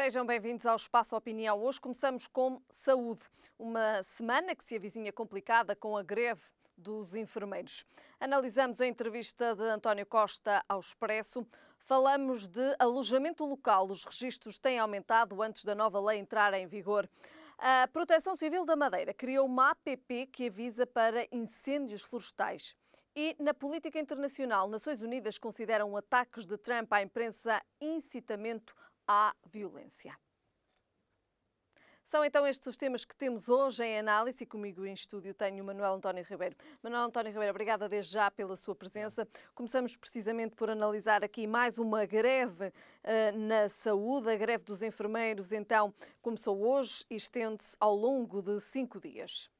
Sejam bem-vindos ao Espaço Opinião. Hoje começamos com saúde, uma semana que se avizinha complicada com a greve dos enfermeiros. Analisamos a entrevista de António Costa ao Expresso. Falamos de alojamento local. Os registros têm aumentado antes da nova lei entrar em vigor. A Proteção Civil da Madeira criou uma APP que avisa para incêndios florestais. E na política internacional, Nações Unidas consideram ataques de Trump à imprensa incitamento à violência. São então estes os temas que temos hoje em análise e comigo em estúdio tenho o Manuel António Ribeiro. Manuel António Ribeiro, obrigada desde já pela sua presença. Começamos precisamente por analisar aqui mais uma greve na saúde. A greve dos enfermeiros então começou hoje e estende-se ao longo de 5 dias.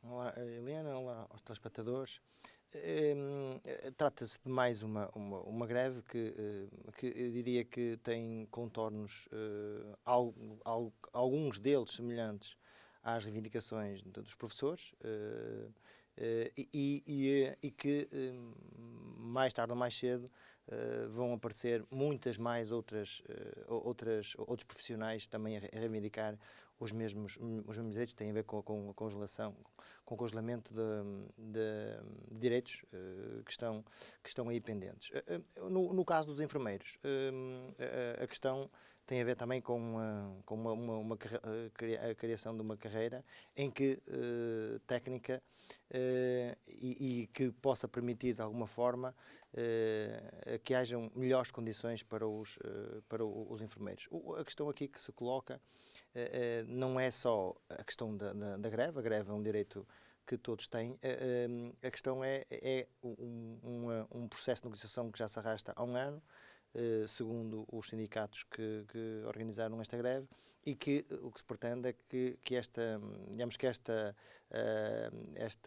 Olá Helena, olá aos telespectadores. Trata-se de mais uma greve que eu diria que tem contornos, alguns deles semelhantes às reivindicações dos professores e que mais tarde ou mais cedo vão aparecer muitas mais outros profissionais também a reivindicar os mesmos direitos, têm a ver com o congelamento de direitos que estão aí pendentes. No caso dos enfermeiros, a questão tem a ver também com a criação de uma carreira em que técnica e que possa permitir de alguma forma que hajam melhores condições para os enfermeiros. A questão aqui que se coloca não é só a questão da greve. A greve é um direito que todos têm. A questão é um processo de negociação que já se arrasta há um ano, segundo os sindicatos que organizaram esta greve, e que o que se pretende é que esta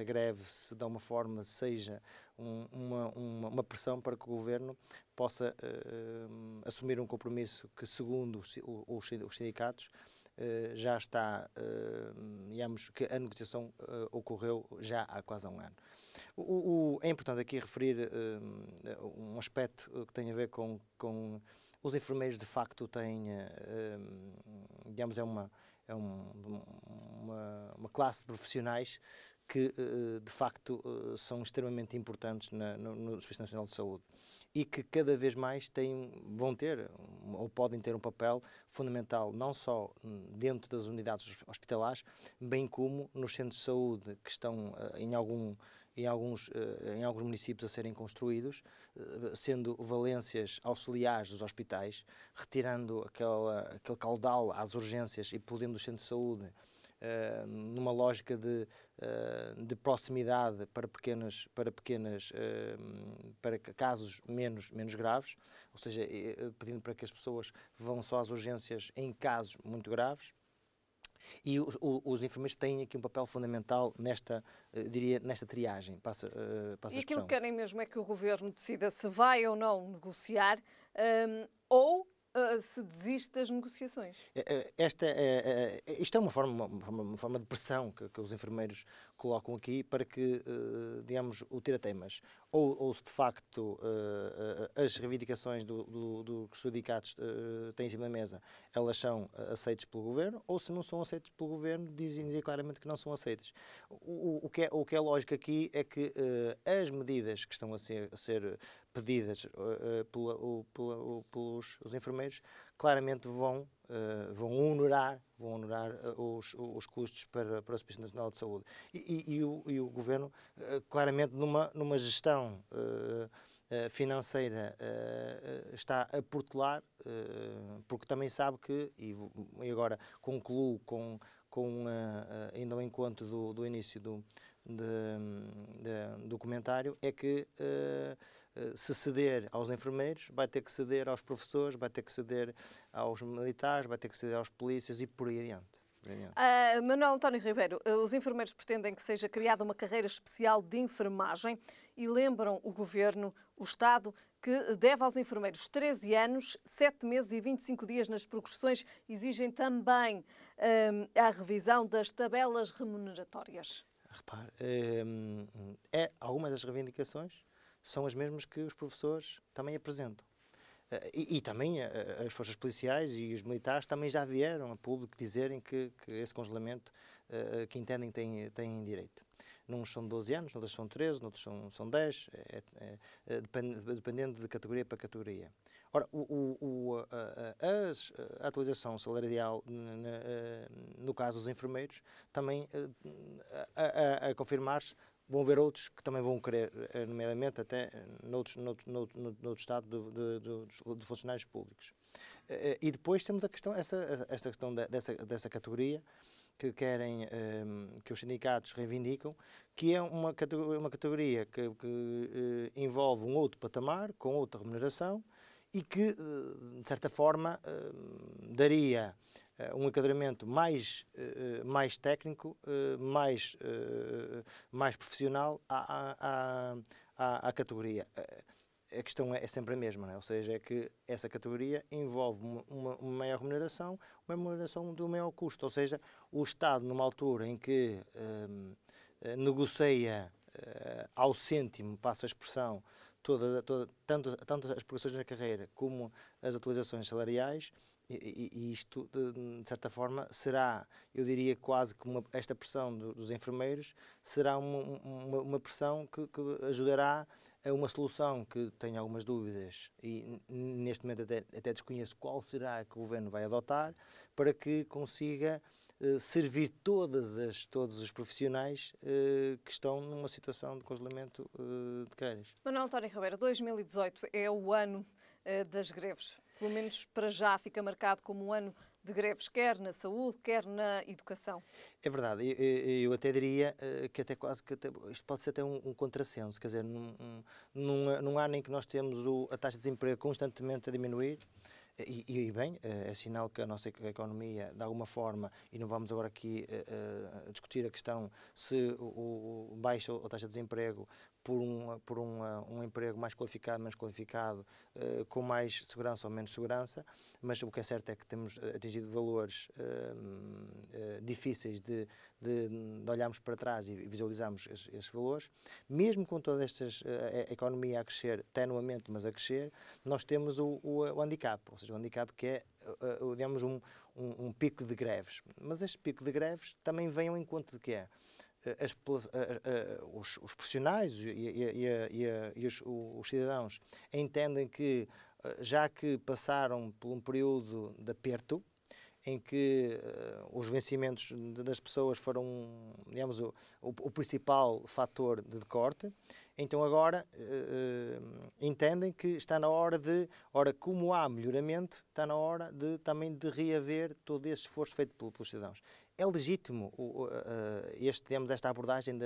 greve, se de uma forma seja uma pressão para que o Governo possa assumir um compromisso que, segundo os sindicatos, já está, digamos que a negociação ocorreu já há quase um ano. É importante aqui referir um aspecto que tem a ver com os enfermeiros. De facto têm, digamos, é uma classe de profissionais que, de facto, são extremamente importantes no Serviço Nacional de Saúde e que cada vez mais vão ter ou podem ter um papel fundamental, não só dentro das unidades hospitalares, bem como nos centros de saúde que estão em alguns municípios a serem construídos, sendo valências auxiliares dos hospitais, retirando aquele caudal às urgências e podendo os centros de saúde numa lógica de proximidade para casos menos graves, ou seja, pedindo para que as pessoas vão só às urgências em casos muito graves. E os enfermeiros têm aqui um papel fundamental nesta triagem. E aquilo que querem mesmo é que o Governo decida se vai ou não negociar ou se desiste das negociações. Isto é uma forma de pressão que os enfermeiros colocam aqui para que, digamos, o tira-teimas. Ou se de facto as reivindicações dos sindicatos têm em cima da mesa, elas são aceitas pelo Governo, ou se não são aceitas pelo Governo, dizem claramente que não são aceitas. O que é lógico aqui é que as medidas que estão a ser pedidas pelos enfermeiros claramente vão honorar os custos para o Serviço Nacional de Saúde. E o Governo, claramente, numa gestão financeira, está a protelar, porque também sabe que, e agora concluo ainda ao encontro do início do comentário, é que se ceder aos enfermeiros, vai ter que ceder aos professores, vai ter que ceder aos militares, vai ter que ceder aos polícias e por aí adiante. Manuel António Ribeiro, os enfermeiros pretendem que seja criada uma carreira especial de enfermagem e lembram o Governo, o Estado, que deve aos enfermeiros 13 anos, 7 meses e 25 dias nas progressões. Exigem também a revisão das tabelas remuneratórias. Repare, algumas das reivindicações são as mesmas que os professores também apresentam. E também as forças policiais e os militares também já vieram a público dizerem que esse congelamento que entendem têm direito. Uns são 12 anos, outros são 13, outros são 10, dependendo de categoria para categoria. Ora, a atualização salarial, no caso dos enfermeiros, também a confirmar-se, vão haver outros que também vão querer, nomeadamente até noutro estado de funcionários públicos. E depois temos esta questão dessa categoria, que querem, que os sindicatos reivindicam, que é uma categoria que envolve um outro patamar, com outra remuneração, e que, de certa forma, daria um enquadramento mais técnico, mais profissional à categoria. A questão é sempre a mesma, não é? Ou seja, é que essa categoria envolve uma maior remuneração, de um maior custo. Ou seja, o Estado, numa altura em que negocia ao cêntimo, passa a expressão, tanto as progressões na carreira como as atualizações salariais, e isto, de certa forma, será, eu diria quase que esta pressão dos enfermeiros será uma pressão que ajudará a uma solução que tenho algumas dúvidas e neste momento até desconheço qual será que o Governo vai adotar para que consiga servir todos os profissionais que estão numa situação de congelamento de carreiras. Manuel António Ribeiro, 2018 é o ano das greves. Pelo menos para já fica marcado como um ano de greves, quer na saúde, quer na educação. É verdade, eu até diria que isto pode ser até um contrassenso, quer dizer, num ano em que nós temos a taxa de desemprego constantemente a diminuir, e bem, é sinal que a nossa economia, de alguma forma, e não vamos agora aqui discutir a questão se baixa a taxa de desemprego por um emprego mais qualificado, menos qualificado, com mais segurança ou menos segurança, mas o que é certo é que temos atingido valores difíceis de olharmos para trás e visualizarmos esses valores. Mesmo com todas estas, a economia a crescer tenuamente, mas a crescer, nós temos o handicap, ou seja, o handicap que é, digamos, um pico de greves. Mas este pico de greves também vem ao encontro de que é os profissionais e os cidadãos entendem que, já que passaram por um período de aperto, em que os vencimentos das pessoas foram, digamos, o principal fator de corte, então agora entendem que está na hora como há melhoramento, está na hora também de reaver todo esse esforço feito pelos cidadãos. É legítimo esta abordagem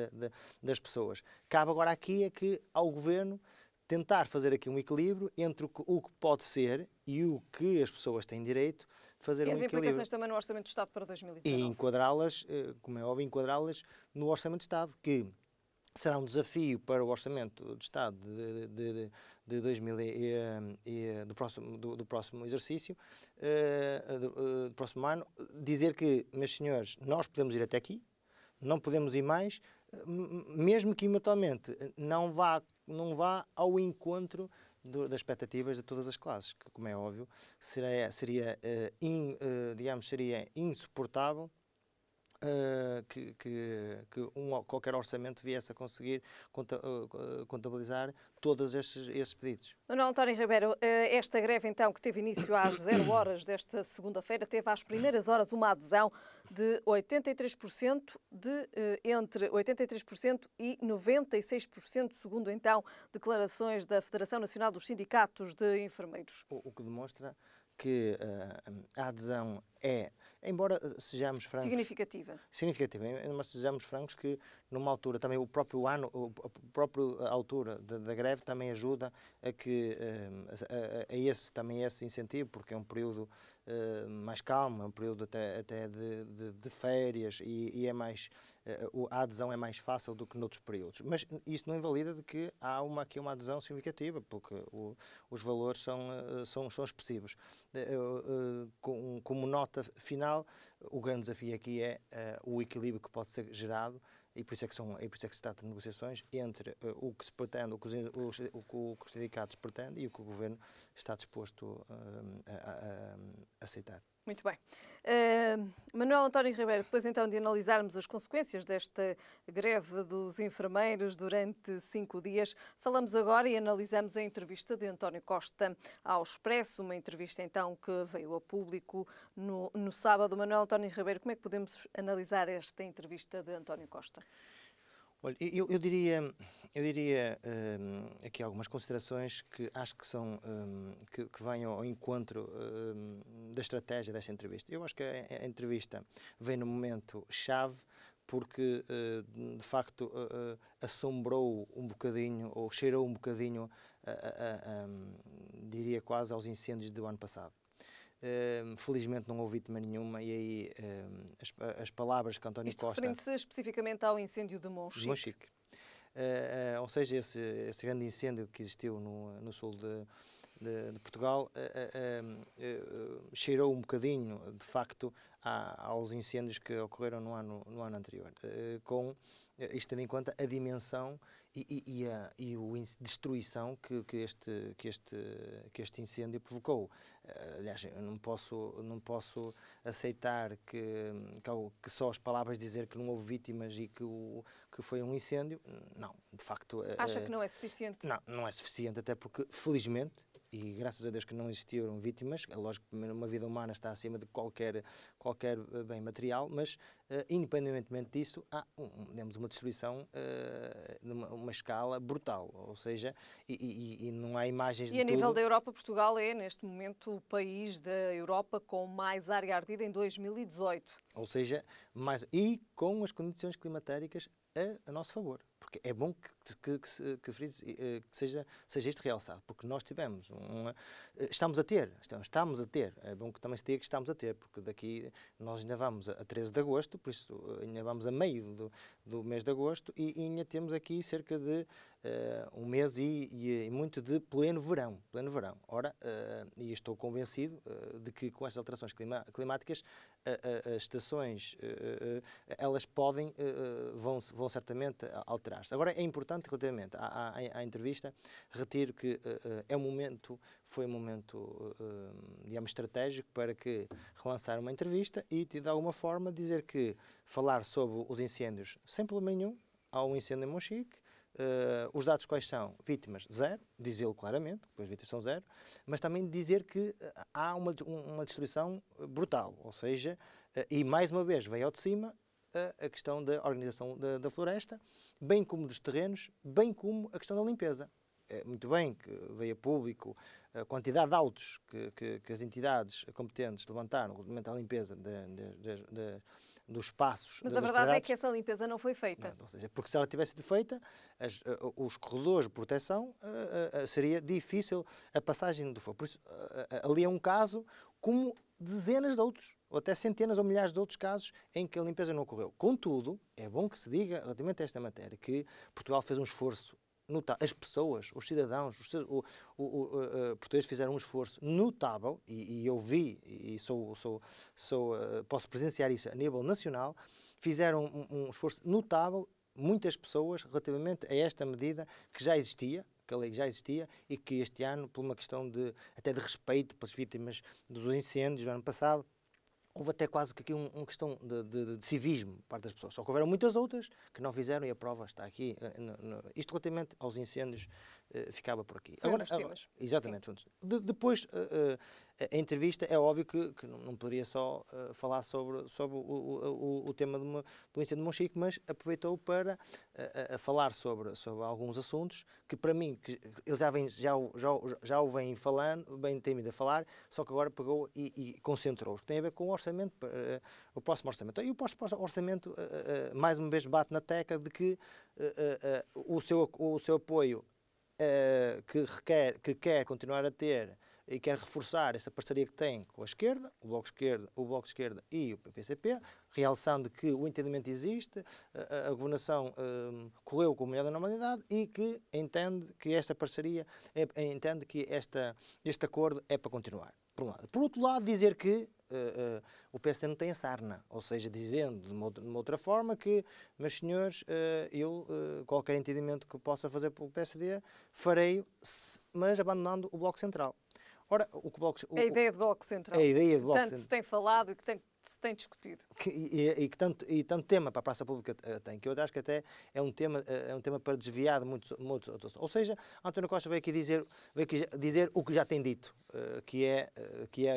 das pessoas. Cabe agora aqui ao Governo tentar fazer aqui um equilíbrio entre o que pode ser e o que as pessoas têm direito, fazer um equilíbrio. E as implicações também no Orçamento do Estado para 2019. E enquadrá-las, como é óbvio, enquadrá-las no Orçamento do Estado, que será um desafio para o Orçamento do Estado de 2000 do próximo exercício, do próximo ano, dizer que, meus senhores, nós podemos ir até aqui, não podemos ir mais, mesmo que eventualmente não vá ao encontro das expectativas de todas as classes, que, como é óbvio, seria insuportável qualquer orçamento viesse a conseguir contabilizar todos esses pedidos. Manuel António Ribeiro, esta greve então que teve início às 0 horas desta segunda-feira, teve às primeiras horas uma adesão de 83%, entre 83% e 96%, segundo então declarações da Federação Nacional dos Sindicatos de Enfermeiros. O que demonstra que a adesão é, embora sejamos francos... Significativa, mas sejamos francos que numa altura, também a própria altura da greve também ajuda a que esse incentivo, porque é um período mais calmo, é um período até de férias e a adesão é mais fácil do que noutros períodos. Mas isso não invalida de que há aqui uma adesão significativa, porque os valores são expressivos. Como nota final, o grande desafio aqui é o equilíbrio que pode ser gerado e por isso é que se trata de negociações entre o que se pretende, o que os sindicatos pretendem e o que o Governo está disposto a aceitar. Muito bem. Manuel António Ribeiro, depois então de analisarmos as consequências desta greve dos enfermeiros durante 5 dias, falamos agora e analisamos a entrevista de António Costa ao Expresso, uma entrevista então que veio a público no sábado. Manuel António Ribeiro, como é que podemos analisar esta entrevista de António Costa? Olha, eu diria aqui algumas considerações que acho que são que vêm ao encontro da estratégia desta entrevista. Eu acho que a entrevista vem no momento chave porque de facto assombrou um bocadinho ou cheirou um bocadinho, diria quase aos incêndios do ano passado. Felizmente não houve vítima nenhuma e aí as palavras que António Costa... Isto referindo-se especificamente ao incêndio de Monchique. Ou seja, esse grande incêndio que existiu no sul de Portugal cheirou um bocadinho, de facto, aos incêndios que ocorreram no ano anterior, com isto tendo em conta a dimensão e a destruição que este incêndio provocou. Aliás, eu não posso aceitar que só as palavras dizer que não houve vítimas e que foi um incêndio. Não, de facto... Acha que não é suficiente? Não é suficiente, até porque, felizmente, e graças a Deus que não existiram vítimas, é lógico que uma vida humana está acima de qualquer bem material, mas independentemente disso, há uma destruição numa escala brutal, ou seja, e não há imagens de tudo. E a nível da Europa, Portugal é neste momento o país da Europa com mais área ardida em 2018. Ou seja, e com as condições climatéricas a nosso favor. Porque é bom que seja isto realçado, porque nós tivemos estamos a ter, é bom que também se diga que estamos a ter, porque daqui nós ainda vamos a 13 de agosto, por isso ainda vamos a meio do mês de agosto e ainda temos aqui cerca de um mês e muito de pleno verão. Ora, e estou convencido de que com estas alterações climáticas as estações elas vão certamente alterar-se. Agora é importante relativamente à entrevista, retiro que foi um momento digamos, estratégico para que relançar uma entrevista e de alguma forma dizer que falar sobre os incêndios sem problema nenhum, há um incêndio em Monchique. Os dados quais são? Vítimas, 0, diz ele claramente, depois vítimas são 0, mas também dizer que há uma destruição brutal, ou seja, e mais uma vez veio ao de cima a questão da organização da floresta, bem como dos terrenos, bem como a questão da limpeza. É muito bem que veio a público a quantidade de autos que as entidades competentes levantaram relativamente à limpeza dos espaços. Mas a verdade é que essa limpeza não foi feita. Não, ou seja, porque se ela tivesse sido feita, os corredores de proteção seria difícil a passagem do fogo. Por isso, ali é um caso como dezenas de outros, ou até centenas ou milhares de outros casos em que a limpeza não ocorreu. Contudo, é bom que se diga, relativamente a esta matéria, que Portugal fez um esforço notável. As pessoas, os cidadãos, os portugueses fizeram um esforço notável, e eu vi, e posso presenciar isso a nível nacional, fizeram um esforço notável, muitas pessoas, relativamente a esta medida que já existia, que a lei já existia e que este ano, por uma questão até de respeito pelas vítimas dos incêndios do ano passado, houve até quase que aqui uma questão de civismo por parte das pessoas. Só que houveram muitas outras que não fizeram e a prova está aqui. Isto relativamente aos incêndios ficava por aqui. Agora, exatamente. Depois, a entrevista, é óbvio que não poderia só falar sobre o tema do incêndio de Monchique, mas aproveitou para falar sobre alguns assuntos que, para mim, que ele já o vem falando, tem vindo a falar, só que agora pegou e concentrou-os. Tem a ver com o orçamento, o próximo orçamento. E o próximo orçamento, mais uma vez, bate na tecla de que o seu apoio que quer continuar a ter e quer reforçar essa parceria que tem com a esquerda, o Bloco de Esquerda e o PCP, realçando que o entendimento existe, a governação correu com a melhor da normalidade e que entende que esta parceria, entende que este acordo é para continuar, por um lado. Por outro lado, dizer que o PSD não tem a sarna, ou seja, dizendo de uma outra forma que, meus senhores, qualquer entendimento que possa fazer pelo PSD, farei, mas abandonando o Bloco Central. Ora, a ideia de Bloco Central. É a ideia de Bloco Tanto se tem falado e que se tem discutido. E tanto tema para a praça pública tem, que eu acho que até é um tema para desviar de muitos outros. Ou seja, António Costa veio aqui dizer o que já tem dito, que é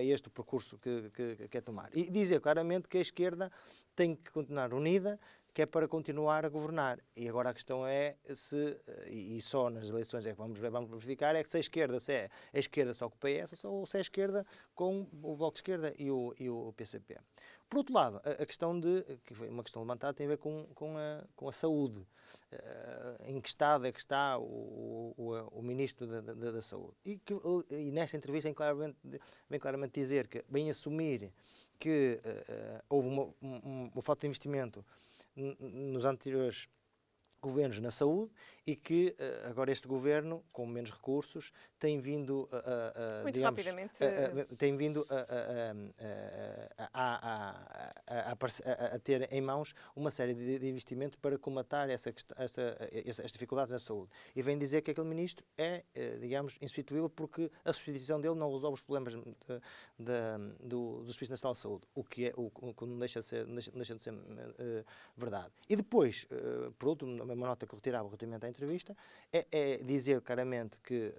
este o percurso que quer tomar. E dizer claramente que a esquerda tem que continuar unida, que é para continuar a governar. E agora a questão é se, e só nas eleições é que vamos verificar, é que se a esquerda só com o PS ou se é a esquerda com o Bloco de Esquerda e o PCP. Por outro lado, a questão que foi uma questão levantada, tem a ver com a saúde. Em que estado é que está o Ministro da Saúde. E nesta entrevista vem claramente dizer que, vem assumir que houve uma falta de investimento nos anteriores governos na saúde e que agora este governo, com menos recursos, tem vindo a ter em mãos uma série de investimentos para combater estas dificuldades na saúde. E vem dizer que aquele ministro é, insubstituível porque a substituição dele não resolve os problemas do Serviço Nacional de Saúde, o que não deixa de ser verdade. E depois, por último, uma nota que eu retirava relativamente à entrevista, é dizer claramente que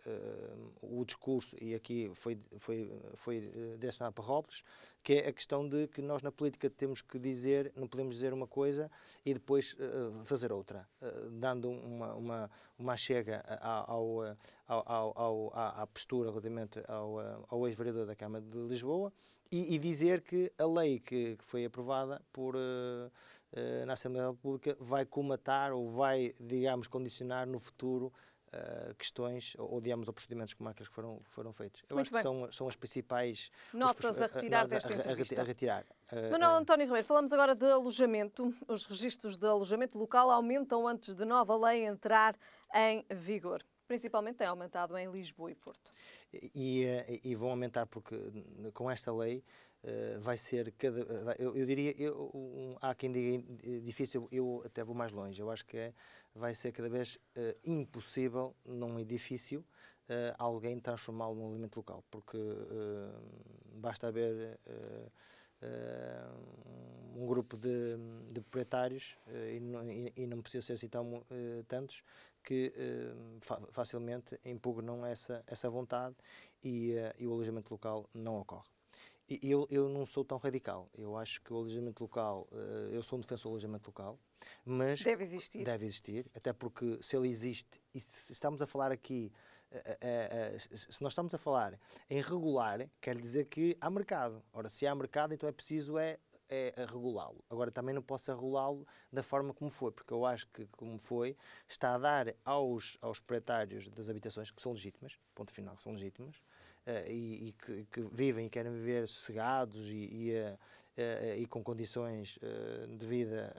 o discurso, e aqui foi direcionado para Robles, que é a questão de que nós na política temos que dizer, não podemos dizer uma coisa e depois fazer outra, dando uma chega à postura relativamente ao ex-vereador da Câmara de Lisboa e dizer que a lei que foi aprovada na Assembleia da República vai comatar ou vai, condicionar no futuro questões ou procedimentos como aqueles que foram feitos. Eu acho que são as principais notas a retirar desta entrevista. Manuel António Ribeiro, falamos agora de alojamento. Os registros de alojamento local aumentam antes de nova lei entrar em vigor. Principalmente tem aumentado em Lisboa e Porto. E vão aumentar porque com esta lei vai ser eu diria, há quem diga difícil, eu até vou mais longe, eu acho que vai ser cada vez impossível num edifício alguém transformá-lo num alimento local, porque basta haver um grupo de proprietários e não precisa ser assim tantos que facilmente impugnam essa vontade e o alojamento local não ocorre. Eu não sou tão radical. Eu acho que o alojamento local, eu sou um defensor do alojamento local, mas deve existir, até porque se ele existe, e se estamos a falar aqui, se nós estamos a falar em regular, quer dizer que há mercado. Ora, se há mercado, então é preciso regulá-lo. Agora, também não posso regulá-lo da forma como foi, porque eu acho que, como foi, está a dar aos proprietários das habitações, que são legítimas, ponto final, que são legítimas, e que vivem e querem viver sossegados e com condições de vida,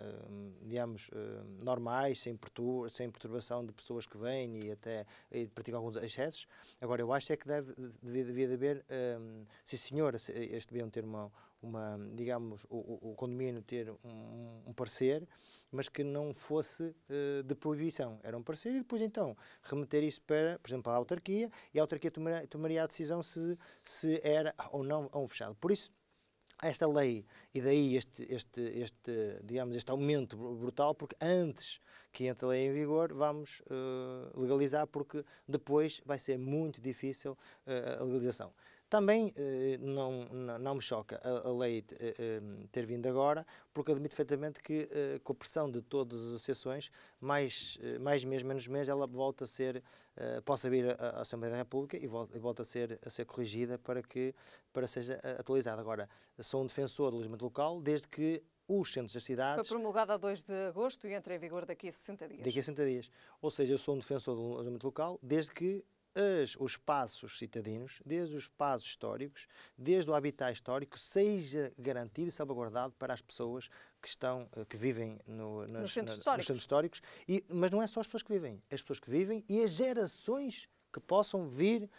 normais, sem perturbação de pessoas que vêm e praticam alguns excessos. Agora, eu acho que devia haver, sim senhor, este deviam ter o condomínio ter um parecer, mas que não fosse de proibição. Era um parecer e depois então remeter isso para, por exemplo, a autarquia, e a autarquia tomaria a decisão se era ou não um fechado. Por isso, esta lei, e daí este aumento brutal, porque antes que entre a lei em vigor vamos legalizar, porque depois vai ser muito difícil a legalização. Também não me choca a lei ter vindo agora, porque admito perfeitamente que com a pressão de todas as associações, mais mês, menos mês, ela volta a ser, possa vir à Assembleia da República e volta a ser corrigida para seja atualizada. Agora, sou um defensor do alojamento local, desde que os centros das cidades... Foi promulgada a 2 de agosto e entra em vigor daqui a 60 dias. Daqui a 60 dias. Ou seja, eu sou um defensor do alojamento local, desde que os espaços citadinos, desde os espaços históricos, desde o habitat histórico, seja garantido e salvaguardado para as pessoas que vivem nos centros históricos. Mas não é só as pessoas que vivem, as pessoas que vivem e as gerações que possam vir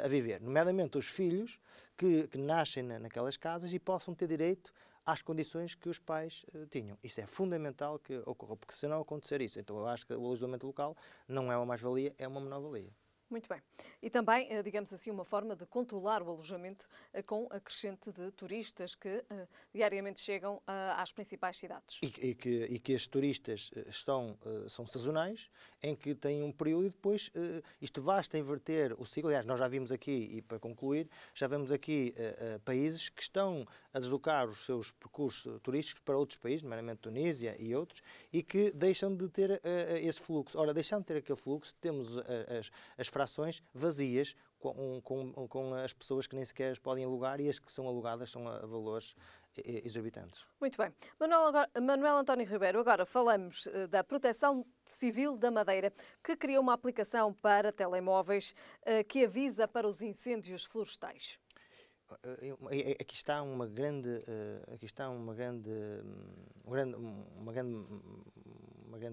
a viver, nomeadamente os filhos que nascem naquelas casas e possam ter direito às condições que os pais tinham. Isso é fundamental que ocorra, porque se não acontecer isso, então eu acho que o alojamento local não é uma mais-valia, é uma menor-valia. Muito bem. E também, digamos assim, uma forma de controlar o alojamento com a crescente de turistas que diariamente chegam às principais cidades. E que estes turistas são sazonais, em que têm um período e depois isto basta inverter o ciclo. Aliás, nós já vimos aqui, e para concluir, já vemos aqui países que estão a deslocar os seus percursos turísticos para outros países, nomeadamente Tunísia e outros, e que deixam de ter esse fluxo. Ora, deixando de ter aquele fluxo, temos as frações vazias com as pessoas que nem sequer podem alugar e as que são alugadas são a valores exorbitantes. Muito bem. Manuel António Ribeiro, agora falamos da Proteção Civil da Madeira, que criou uma aplicação para telemóveis que avisa para os incêndios florestais. Aqui está uma grande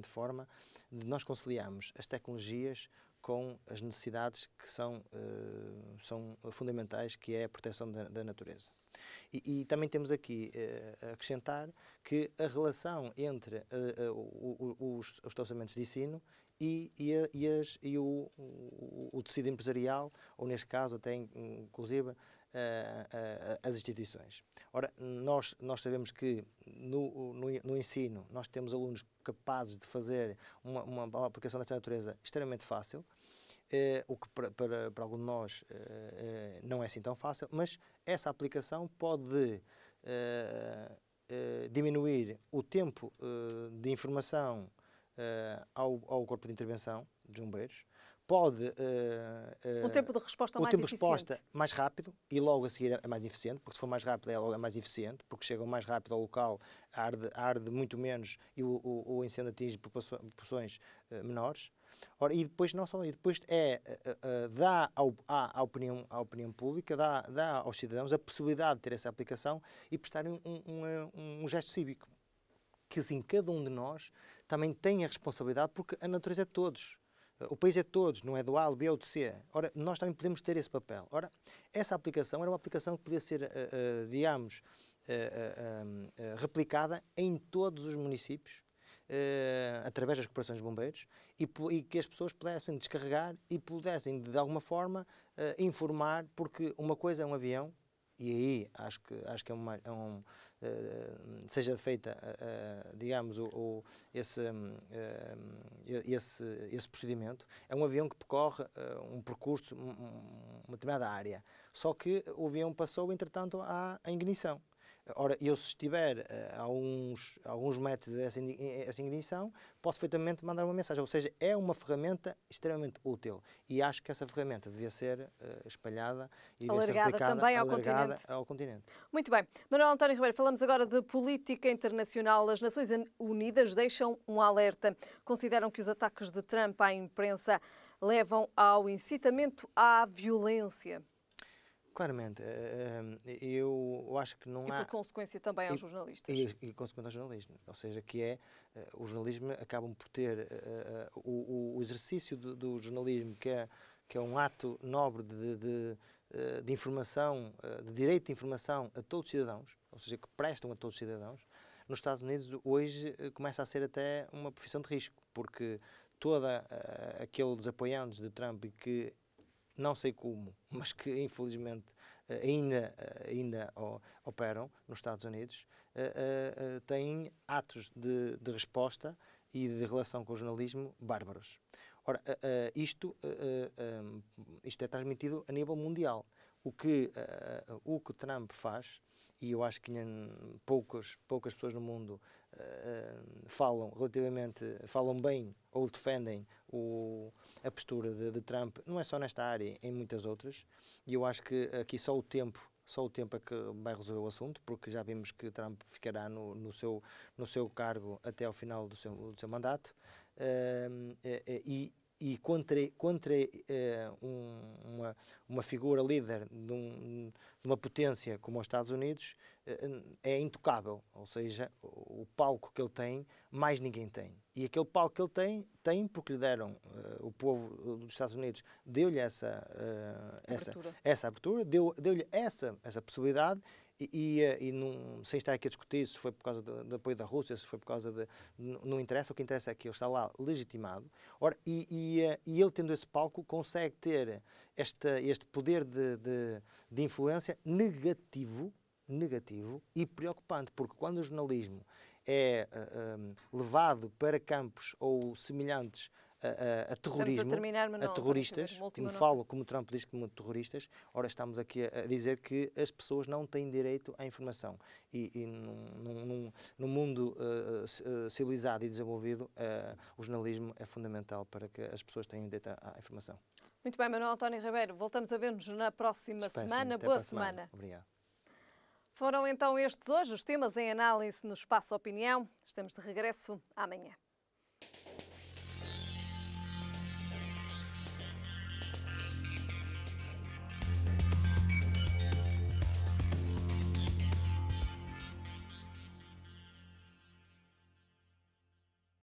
forma de nós conciliarmos as tecnologias com as necessidades que são fundamentais, que é a proteção da natureza. E também temos aqui a acrescentar que a relação entre os estabelecimentos de ensino e o tecido empresarial, ou neste caso até inclusive as instituições. Ora, nós sabemos que no ensino nós temos alunos capazes de fazer uma aplicação dessa natureza extremamente fácil, o que para algum de nós não é assim tão fácil, mas essa aplicação pode diminuir o tempo de informação ao corpo de intervenção de bombeiros, pode um tempo de resposta o mais tempo de eficiente. resposta mais rápido e logo a seguir é mais eficiente, porque se for mais rápido é mais eficiente, porque chegam mais rápido ao local, arde muito menos e o incêndio atinge proporções menores. Ora, e depois não só, e depois dá à opinião pública, dá aos cidadãos a possibilidade de ter essa aplicação e prestarem um gesto cívico, que assim cada um de nós também tem a responsabilidade, porque a natureza é de todos. O país é de todos, não é do A, do B ou do C. Ora, nós também podemos ter esse papel. Ora, essa aplicação era uma aplicação que podia ser, digamos, replicada em todos os municípios, através das corporações de bombeiros, e que as pessoas pudessem descarregar e pudessem, de alguma forma, informar, porque uma coisa é um avião, e aí acho que seja feita, digamos, esse procedimento. É um avião que percorre um percurso, uma determinada área. Só que o avião passou, entretanto, à ignição. Ora, eu se estiver a alguns metros dessa ignição, posso perfeitamente mandar uma mensagem. Ou seja, é uma ferramenta extremamente útil. E acho que essa ferramenta devia ser espalhada e devia ser replicada também ao continente. Muito bem. Manuel António Ribeiro, falamos agora de política internacional. As Nações Unidas deixam um alerta. Consideram que os ataques de Trump à imprensa levam ao incitamento à violência. Claramente, eu acho que não há... E por consequência também aos jornalistas. E consequentemente ao jornalismo. Ou seja, o jornalismo acabam por ter o exercício do jornalismo, que é um ato nobre de informação, de direito de informação a todos os cidadãos, ou seja, que prestam a todos os cidadãos. Nos Estados Unidos hoje começa a ser até uma profissão de risco, porque todos aqueles apoiantes de Trump e que não sei como, mas que infelizmente ainda operam nos Estados Unidos, têm atos de resposta e de relação com o jornalismo bárbaros. Ora, isto é transmitido a nível mundial. O que Trump faz, e eu acho que poucas pessoas no mundo falam bem ou defendem a postura de Trump, não é só nesta área, em muitas outras, e eu acho que aqui só o tempo é que vai resolver o assunto, porque já vimos que Trump ficará no seu cargo até ao final do seu mandato, e contra uma figura líder de uma potência como os Estados Unidos, é intocável. Ou seja, o palco que ele tem, mais ninguém tem. E aquele palco que ele tem porque lhe deram, o povo dos Estados Unidos deu-lhe essa abertura, deu-lhe essa possibilidade. Sem estar aqui a discutir se foi por causa do apoio da Rússia, se foi por causa de... Não interessa, o que interessa é que ele está lá legitimado. Ora, ele tendo esse palco consegue ter este poder de influência negativo e preocupante, porque quando o jornalismo é levado para campos ou semelhantes a terrorismo, a terroristas, como Trump diz, como terroristas, ora estamos aqui a dizer que as pessoas não têm direito à informação. E num mundo civilizado e desenvolvido, o jornalismo é fundamental para que as pessoas tenham direito à informação. Muito bem, Manuel António Ribeiro, voltamos a ver-nos na próxima semana. Boa semana. Obrigado. Foram então estes hoje os temas em análise no Espaço Opinião. Estamos de regresso amanhã.